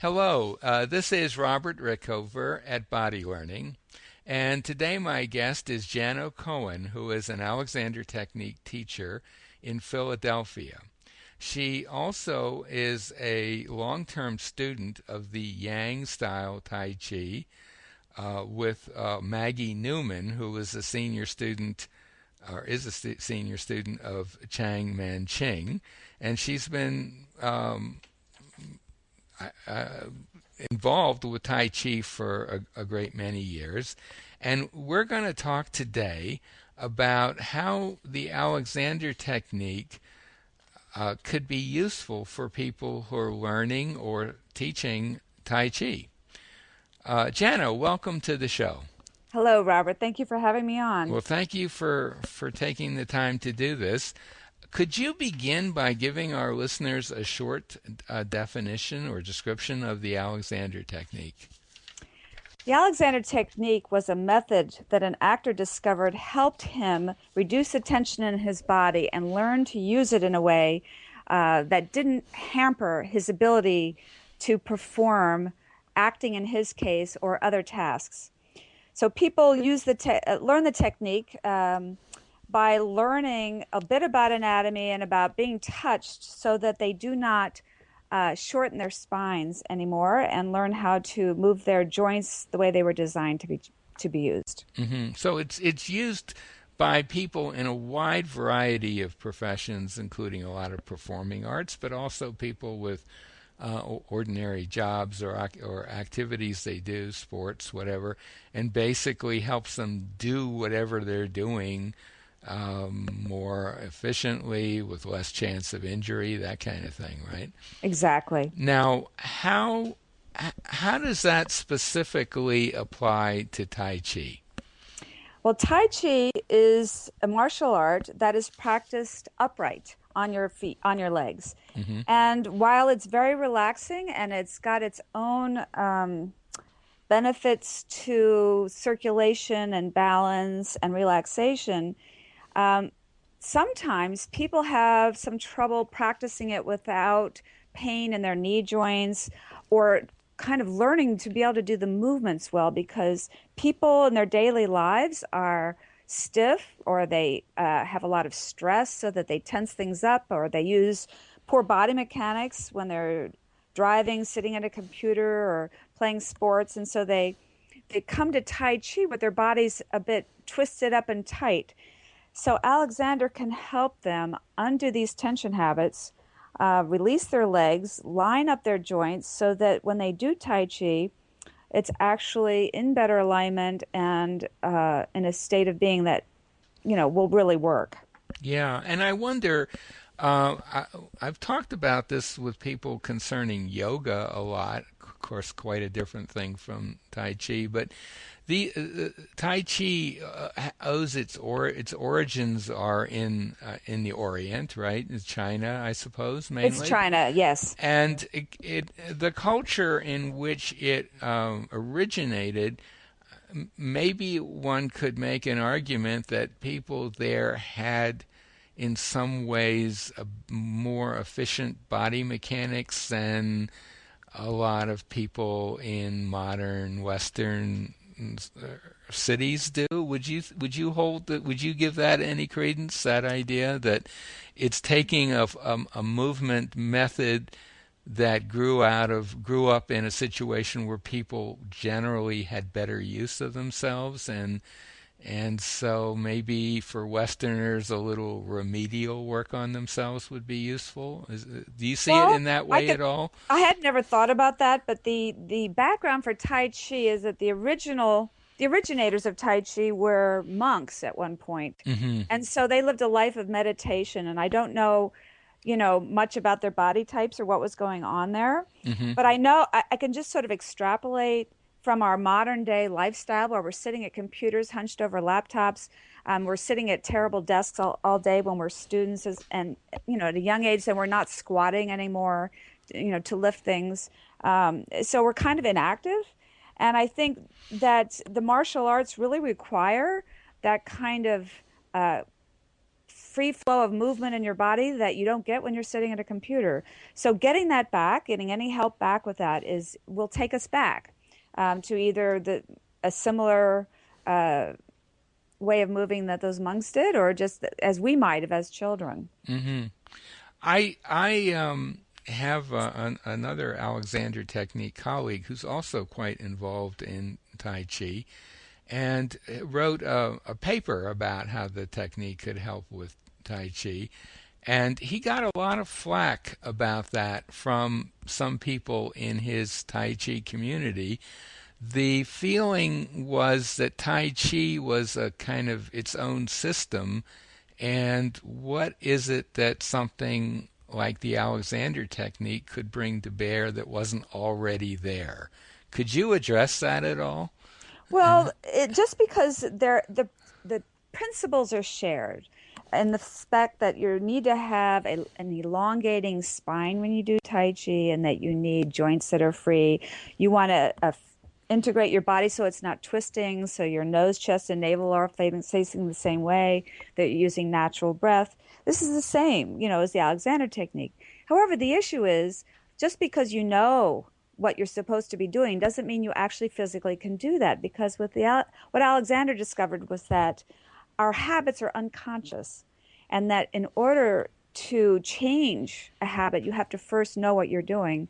Hello, this is Robert Rickover at Body Learning, and today my guest is Jano Cohen, who is an Alexander Technique teacher in Philadelphia. She also is a long-term student of the Yang style Tai Chi with Maggie Newman, who is a senior student or is a senior student of Chang Man Ching, and she's been uh, involved with Tai Chi for a great many years. And we're going to talk today about how the Alexander technique could be useful for people who are learning or teaching Tai Chi. Jana, welcome to the show. Hello, Robert. Thank you for having me on. Well, thank you for taking the time to do this. Could you begin by giving our listeners a short definition or description of the Alexander technique? The Alexander technique was a method that an actor discovered helped him reduce the tension in his body and learn to use it in a way that didn't hamper his ability to perform acting in his case or other tasks. So people learn the technique by learning a bit about anatomy and about being touched so that they do not shorten their spines anymore and learn how to move their joints the way they were designed to be used. Mm-hmm. So it's used by people in a wide variety of professions, including a lot of performing arts, but also people with ordinary jobs or activities they do, sports, whatever, and basically helps them do whatever they're doing more efficiently, with less chance of injury, that kind of thing, right? Exactly. Now, how does that specifically apply to Tai Chi? Well, Tai Chi is a martial art that is practiced upright on your feet, on your legs. Mm-hmm. And while it's very relaxing and it's got its own benefits to circulation and balance and relaxation, sometimes people have some trouble practicing it without pain in their knee joints or kind of learning to be able to do the movements well, because people in their daily lives are stiff, or they have a lot of stress so that they tense things up, or they use poor body mechanics when they're driving, sitting at a computer, or playing sports. And so they come to Tai Chi with their bodies a bit twisted up and tight. So Alexander can help them undo these tension habits, release their legs, line up their joints so that when they do Tai Chi, it's actually in better alignment and in a state of being that, will really work. Yeah, and I wonder, I've talked about this with people concerning yoga a lot. Of course, quite a different thing from Tai Chi, but the Tai Chi owes its origins are in the Orient, right? It's China, I suppose, mainly. It's China, yes. And the culture in which it originated, maybe one could make an argument that people there had, in some ways, a more efficient body mechanics than a lot of people in modern Western cities do. Would you hold that? Would you give that any credence? That idea that it's taking a movement method that grew up in a situation where people generally had better use of themselves, and so maybe for Westerners a little remedial work on themselves would be useful. Do you see it in that way at all? I had never thought about that, but the background for Tai Chi is that the originators of Tai Chi were monks at one point. Mm-hmm. And so they lived a life of meditation, and I don't know, much about their body types or what was going on there. Mm-hmm. But I know I can just sort of extrapolate from our modern day lifestyle where we're sitting at computers hunched over laptops. We're sitting at terrible desks all day when we're students and at a young age, and we're not squatting anymore, to lift things. So we're kind of inactive. And I think that the martial arts really require that kind of free flow of movement in your body that you don't get when you're sitting at a computer. So getting that back, getting any help back with that will take us back to either a similar way of moving that those monks did, or just as we might have as children. Hmm. I have another Alexander Technique colleague who's also quite involved in Tai Chi, and wrote a paper about how the technique could help with Tai Chi. And he got a lot of flack about that from some people in his Tai Chi community. The feeling was that Tai Chi was a kind of its own system, and what is it that something like the Alexander technique could bring to bear that wasn't already there? Could you address that at all? Well, just because the principles are shared, and the fact that you need to have an elongating spine when you do Tai Chi, and that you need joints that are free. You want to integrate your body so it's not twisting, so your nose, chest, and navel are facing the same way, that you're using natural breath. This is the same, as the Alexander technique. However, the issue is just because you know what you're supposed to be doing doesn't mean you actually physically can do that, because what Alexander discovered was that our habits are unconscious, and that in order to change a habit, you have to first know what you're doing.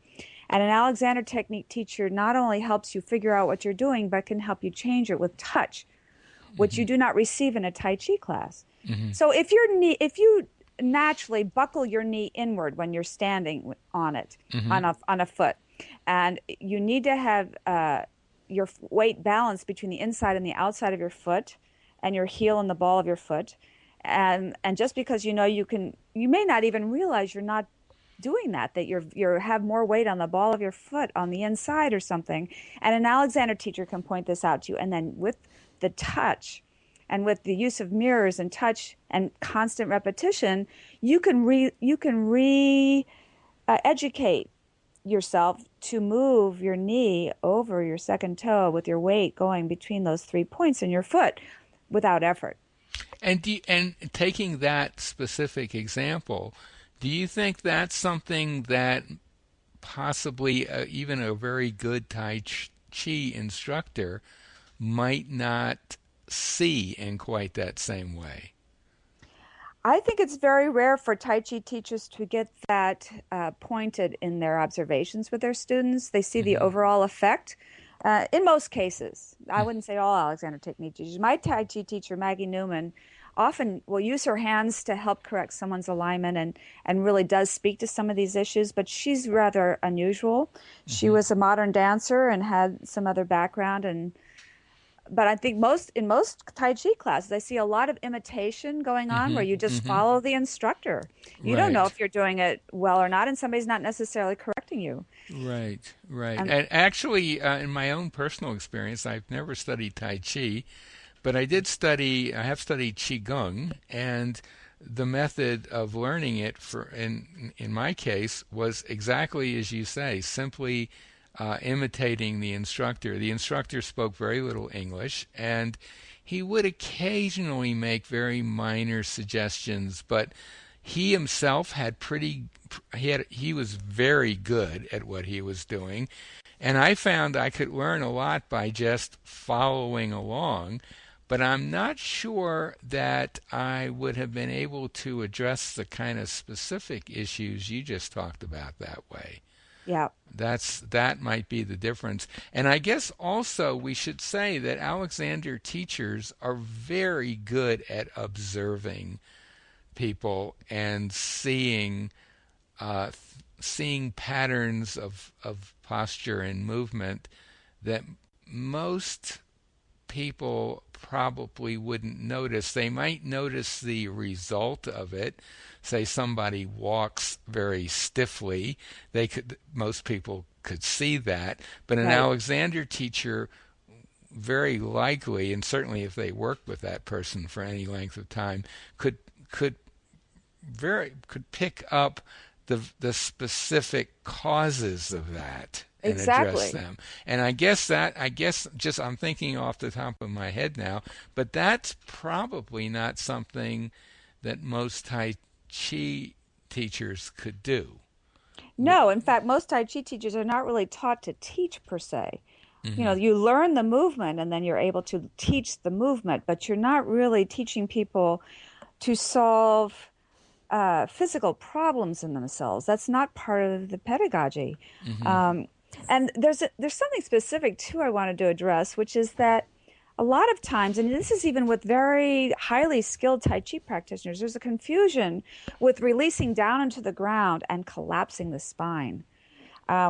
And an Alexander technique teacher not only helps you figure out what you're doing, but can help you change it with touch, which you do not receive in a Tai Chi class. Hmm. So if you naturally buckle your knee inward when you're standing on it, Hmm. on a foot, and you need to have your weight balanced between the inside and the outside of your foot, and your heel and the ball of your foot, and just because you may not even realize you're not doing that you have more weight on the ball of your foot on the inside or something. And an Alexander teacher can point this out to you. And then with the touch, and with the use of mirrors and touch and constant repetition, you can educate yourself to move your knee over your second toe with your weight going between those 3 points in your foot without effort. And taking that specific example, do you think that's something that possibly even a very good Tai Chi instructor might not see in quite that same way? I think it's very rare for Tai Chi teachers to get that pointed in their observations with their students. They see the Hmm. overall effect. In most cases, I wouldn't say all Alexander Technique teachers. My Tai Chi teacher, Maggie Newman, often will use her hands to help correct someone's alignment, and really does speak to some of these issues, but she's rather unusual. She Hmm. was a modern dancer and had some other background, but I think in most Tai Chi classes, I see a lot of imitation going on, Hmm. where you just Hmm. follow the instructor. You don't know Right. if you're doing it well or not, and somebody's not necessarily correcting you. Right, right. And And actually, in my own personal experience, I've never studied Tai Chi, but I have studied Qigong, and the method of learning it in my case was exactly as you say, simply imitating the instructor. The instructor spoke very little English, and he would occasionally make very minor suggestions, but he himself had he was very good at what he was doing, and I found I could learn a lot by just following along, but I'm not sure that I would have been able to address the kind of specific issues you just talked about that way. yeah, That might be the difference. And I guess also we should say that Alexander teachers are very good at observing people and uh, seeing patterns of posture and movement that most people probably wouldn't notice. They might notice the result of it. Say somebody walks very stiffly, most people could see that, but an right. Alexander teacher very likely, and certainly if they worked with that person for any length of time, could could could pick up the specific causes of that and address Exactly. them. And I guess just I'm thinking off the top of my head now, but that's probably not something that most Tai Chi teachers could do. No, in fact, most Tai Chi teachers are not really taught to teach per se. You know, Mm-hmm. you learn the movement and then you're able to teach the movement, but you're not really teaching people to solve physical problems in themselves. That's not part of the pedagogy. Mm-hmm. Um, and there's something specific too I wanted to address, which is that a lot of times, and this is even with very highly skilled Tai Chi practitioners, there's a confusion with releasing down into the ground and collapsing the spine,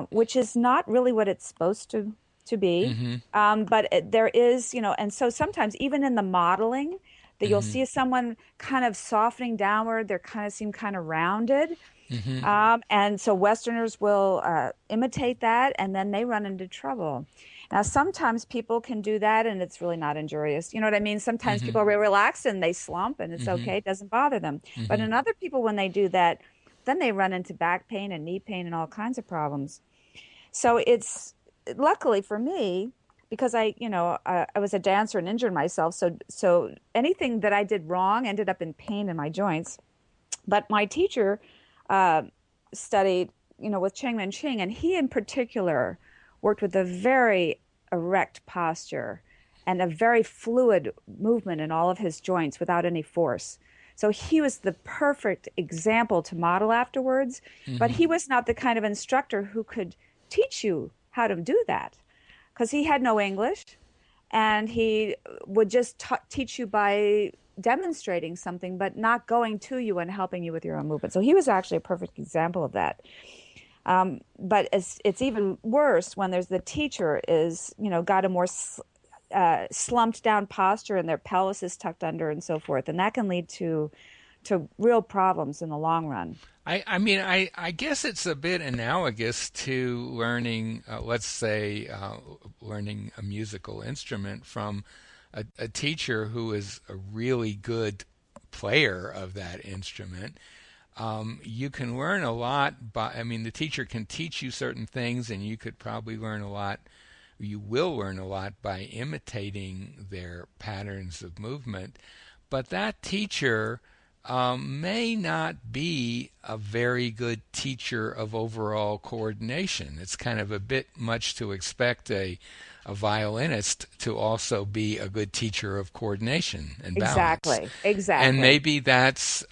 which is not really what it's supposed to be. Mm-hmm. But there is, you know, and so sometimes even in the modeling, that you'll Mm-hmm. see someone kind of softening downward, they're kind of seem kind of rounded. Mm-hmm. And so Westerners will imitate that, and then they run into trouble. Now, sometimes people can do that, and it's really not injurious. You know what I mean? Sometimes Mm-hmm. people are really relaxed and they slump, and it's Mm-hmm. okay. It doesn't bother them. But Mm-hmm. in other people, when they do that, then they run into back pain and knee pain and all kinds of problems. So it's luckily for me because I was a dancer and injured myself. So anything that I did wrong ended up in pain in my joints. But my teacher uh, studied, with Cheng Man Ching, and he in particular worked with a very erect posture and a very fluid movement in all of his joints without any force. So he was the perfect example to model afterwards, but Mm-hmm. he was not the kind of instructor who could teach you how to do that because he had no English and he would just teach you by demonstrating something, but not going to you and helping you with your own movement. So he was actually a perfect example of that. But it's even worse when there's the teacher is, got a more slumped down posture and their pelvis is tucked under and so forth. And that can lead to real problems in the long run. I guess it's a bit analogous to learning, let's say, learning a musical instrument from a teacher who is a really good player of that instrument. You can learn a lot the teacher can teach you certain things, and you could probably learn a lot. You will learn a lot by imitating their patterns of movement, but that teacher may not be a very good teacher of overall coordination. It's kind of a bit much to expect a violinist to also be a good teacher of coordination and balance. Exactly. And Exactly. maybe that's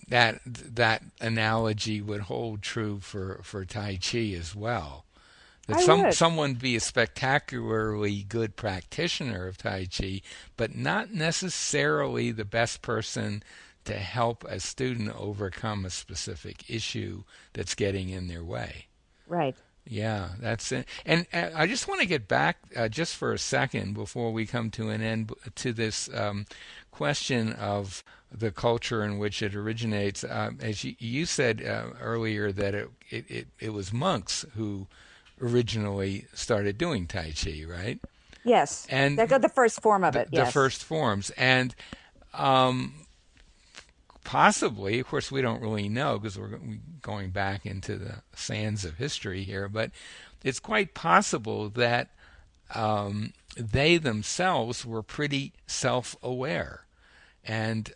that analogy would hold true for Tai Chi as well. That I would. someone be a spectacularly good practitioner of Tai Chi, but not necessarily the best person to help a student overcome a specific issue that's getting in their way. Right. Yeah, that's it. And I just want to get back just for a second before we come to an end to this question of the culture in which it originates. As you said earlier, that it was monks who originally started doing Tai Chi, right? Yes. That And got the first form of it. the Yes. first forms. And um, possibly, of course, we don't really know because we're going back into the sands of history here, but it's quite possible that they themselves were pretty self aware and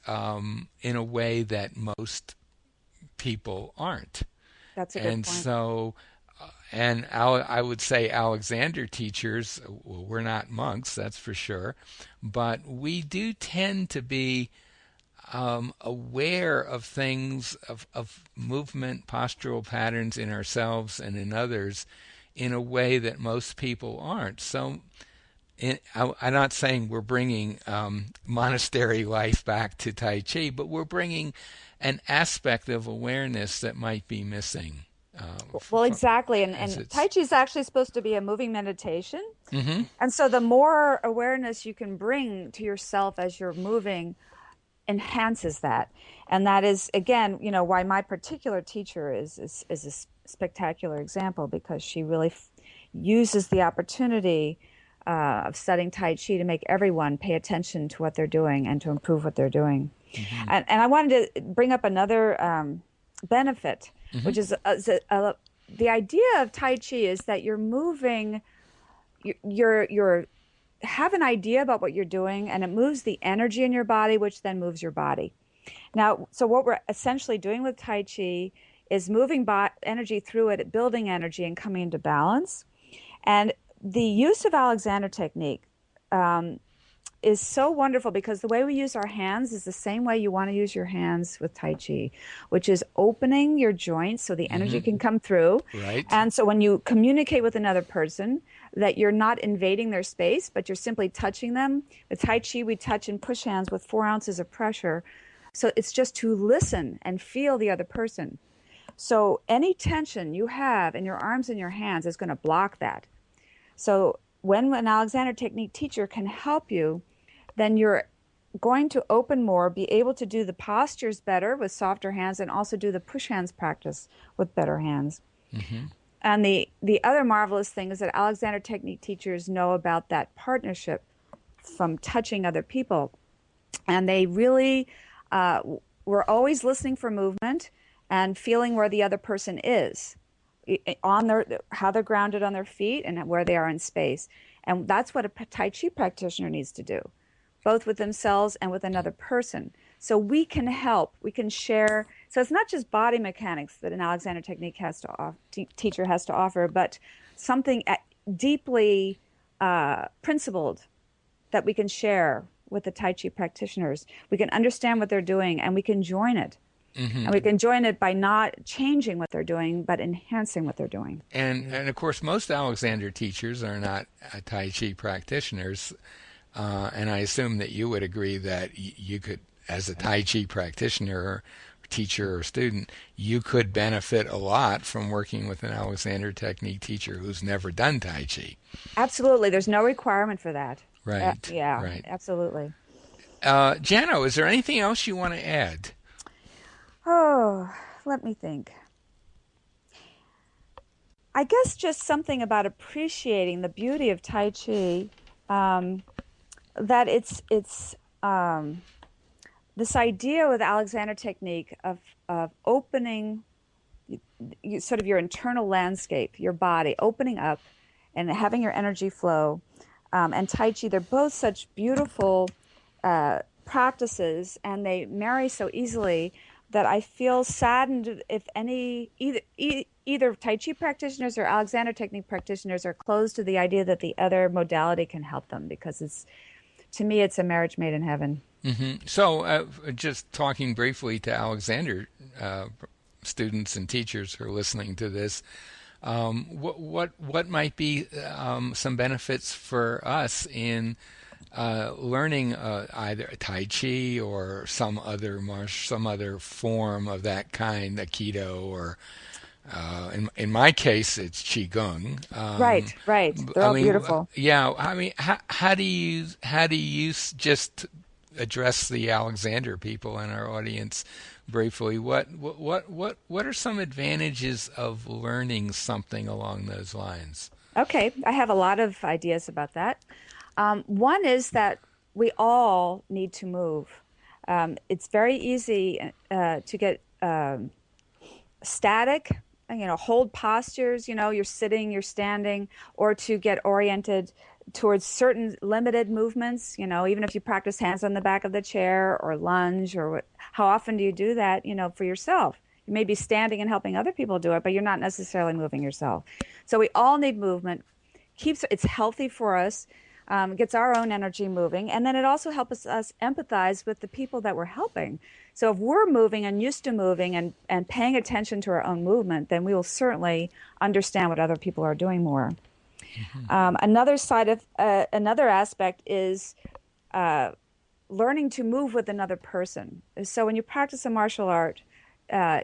in a way that most people aren't. That's a good And point. so, I would say Alexander teachers, well, we're not monks, that's for sure, but we do tend to be aware of things, of movement, postural patterns in ourselves and in others in a way that most people aren't. So I'm not saying we're bringing monastery life back to Tai Chi, but we're bringing an aspect of awareness that might be missing. Well, exactly. And, As and Tai it's. Chi is actually supposed to be a moving meditation. Hmm. And so the more awareness you can bring to yourself as you're moving enhances that. And that is, again, why my particular teacher is a spectacular example because she really uses the opportunity of studying Tai Chi to make everyone pay attention to what they're doing and to improve what they're doing. Hmm. And I wanted to bring up another benefit, Hmm. which is the idea of Tai Chi is that you're moving, you're have an idea about what you're doing, and it moves the energy in your body, which then moves your body. Now, so what we're essentially doing with Tai Chi is moving energy through it, building energy, and coming into balance. And the use of Alexander technique um, is so wonderful because the way we use our hands is the same way you want to use your hands with Tai Chi, which is opening your joints so the energy Hmm. can come through. Right. And so when you communicate with another person, that you're not invading their space, but you're simply touching them. With Tai Chi, we touch and push hands with 4 ounces of pressure. So it's just to listen and feel the other person. So any tension you have in your arms and your hands is going to block that. So when an Alexander technique teacher can help you, then you're going to open more, be able to do the postures better with softer hands, and also do the push hands practice with better hands. Hmm. And the other marvelous thing is that Alexander technique teachers know about that partnership from touching other people. And they really uh, were always listening for movement and feeling where the other person is on their how they're grounded on their feet and where they are in space. And that's what a Tai Chi practitioner needs to do, both with themselves and with another person. So we can help, we can share. So it's not just body mechanics that an Alexander technique has to teacher has to offer, but something deeply principled that we can share with the Tai Chi practitioners. We can understand what they're doing and we can join it. Hmm. And we can join it by not changing what they're doing, but enhancing what they're doing. And of course, most Alexander teachers are not Tai Chi practitioners, and I assume that you would agree that you could, as a Tai Chi practitioner, or teacher, or student, you could benefit a lot from working with an Alexander technique teacher who's never done Tai Chi. Absolutely. There's no requirement for that. Right, Yeah, right. absolutely. Jano, is there anything else you want to add? Oh, let me think. I guess just something about appreciating the beauty of Tai Chi, um, that it's this idea with Alexander technique of opening sort of your internal landscape, your body, opening up and having your energy flow. And Tai Chi, they're both such beautiful practices, and they marry so easily that I feel saddened if either Tai Chi practitioners or Alexander technique practitioners are closed to the idea that the other modality can help them, because it's, to me, it's a marriage made in heaven. Hmm. So, just talking briefly to Alexander students and teachers who are listening to this, what might be some benefits for us in learning either Tai Chi or some other form of that kind, Aikido, or in my case, it's Qigong. Right, right. They're I all mean, beautiful. yeah. I mean, how do you just address the Alexander people in our audience briefly? What are some advantages of learning something along those lines? Okay, I have a lot of ideas about that. One is that we all need to move. It's very easy to get static, hold postures, you're sitting, you're standing, or to get oriented towards certain limited movements, even if you practice hands on the back of the chair or lunge or how often do you do that, for yourself? You may be standing and helping other people do it, but you're not necessarily moving yourself. So we all need movement. It's healthy for us, gets our own energy moving, and then it also helps us empathize with the people that we're helping. So if we're moving and used to moving and paying attention to our own movement, then we will certainly understand what other people are doing more. Another aspect is learning to move with another person. So when you practice a martial art,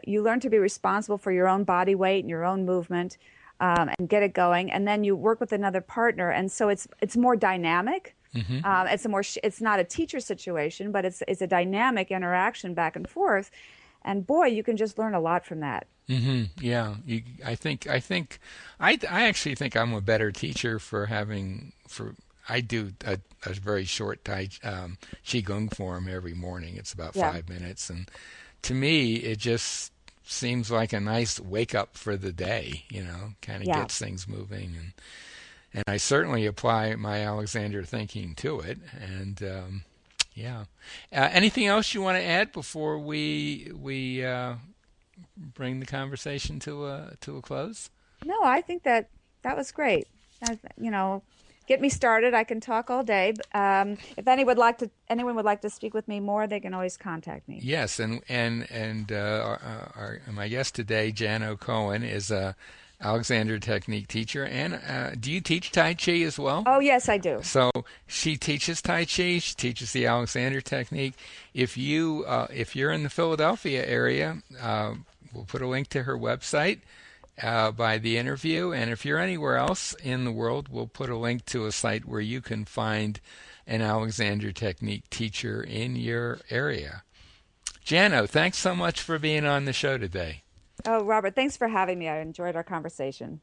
you learn to be responsible for your own body weight and your own movement, and get it going. And then you work with another partner, and so it's more dynamic. Hmm. It's not a teacher situation, but it's a dynamic interaction back and forth. And boy, you can just learn a lot from that. Yeah, I actually think I'm a better teacher for I do a very short qigong form every morning. It's about Yeah, 5 minutes, and to me, it just seems like a nice wake up for the day. Kind of yeah. gets things moving, and I certainly apply my Alexander thinking to it. And yeah, anything else you want to add before we bring the conversation to a close? No, I think that that was great. Get me started. I can talk all day. If anyone would like to speak with me more, they can always contact me. Yes, my guest today, Jan O'Cohen, is a Alexander Technique teacher. And do you teach Tai Chi as well? Oh, yes, I do. So she teaches Tai Chi. She teaches the Alexander Technique. If you're in the Philadelphia area, we'll put a link to her website by the interview. And if you're anywhere else in the world, we'll put a link to a site where you can find an Alexander Technique teacher in your area. Jano, thanks so much for being on the show today. Oh, Robert, thanks for having me. I enjoyed our conversation.